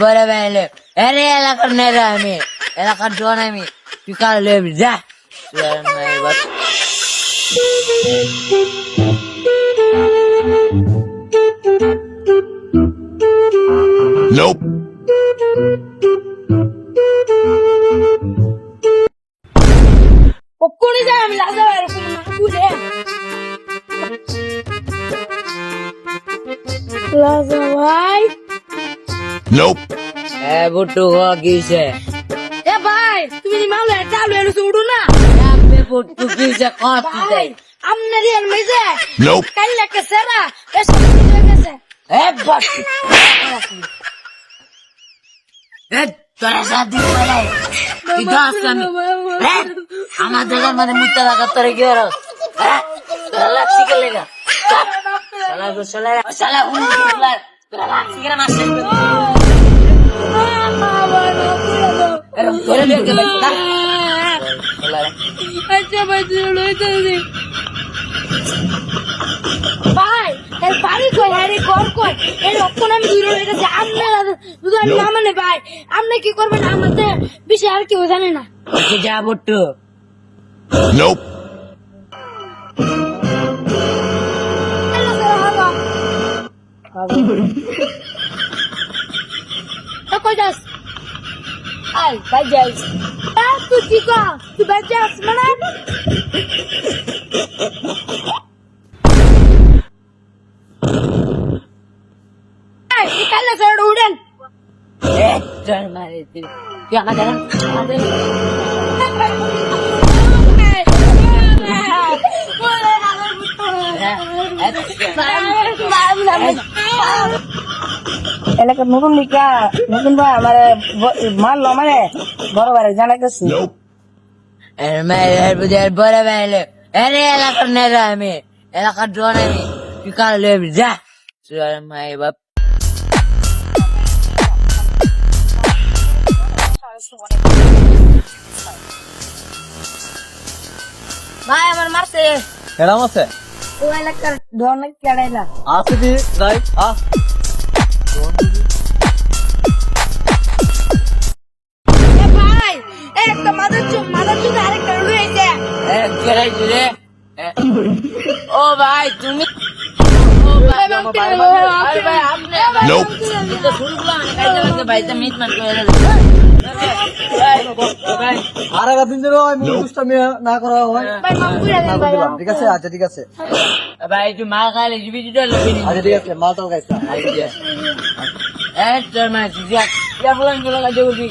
বড় বাইলে আরে এলাকার নেতা আমি এলাকার জন আমি তুই কাল লেবি যা মায়ের বাপ Nope. কখনই যায় আমি লাজা এরকম ঘুরে লাজা ভাই Nope. বুট্টু গিয়েছে এ ভাই তুমি মামলা চালু এনে উঠো না বুট্টু গিয়েছে কত ভাই আপনার এর মেজে Nope. কাল লাগে সেরা এসব হয়ে গেছে এ বাপ এ তোরা সাথে পালাই তুই দাস আমি আমার জায়গার মানে মুত্তা লাগা তোরে কি হলো তোরা লাগছি কে লেগা শালা গো শালা উনি তোরা লাগছি কে না মাসে এরম করে বের কে বেটা আচ্ছা ভাই লইতে দি ভাই এর বাড়ি কই আরে ঘর কই এর অক্ষণ আমি দূরে লইতে যে আপনারা যদি আমি না মানে ভাই আপনি কি করবেন আমাদের বিষয় আর কেউ জানে না যা বুট্টু Nope. কই যাস আই ভাই যাই তুই কি কর তুই ভাই যাস মানে কালে স্যার উড়েন এ চল মারে তুই আমাদের এলাকার নতুন লিখা নতুন ভাই আমার মারলো মানে বড় ভাই জানাইতেছি Nope. বড় বাইলে আরে এলাকার নেতা আমি এলাকার জন আমি তুই কাল লেবি যা মায়ের বাপ ভাই আমার মারছে এরাম আছে ও এলাকার ধরনের কেড়াইলা আছে দি যাই ভাই একটা মাদার চুদ আরেকটা রয়েছে ও ভাই তুমি ও ভাই আরে ভাই আপনি Nope. তো শুনলাম না কাইতে লাগতে ভাই তো মিট মান করে ভাই আর এক দিন ধরে আমি দুষ্টামি না করা হয় ভাই মাফ করে দেন ভাই ঠিক আছে আচ্ছা ঠিক আছে ভাই তুই মা খাইলে জিবি দিতে লবি নি আচ্ছা ঠিক আছে মালটাও খাইছা তোর মা যা বলেন বলে কাজে করবি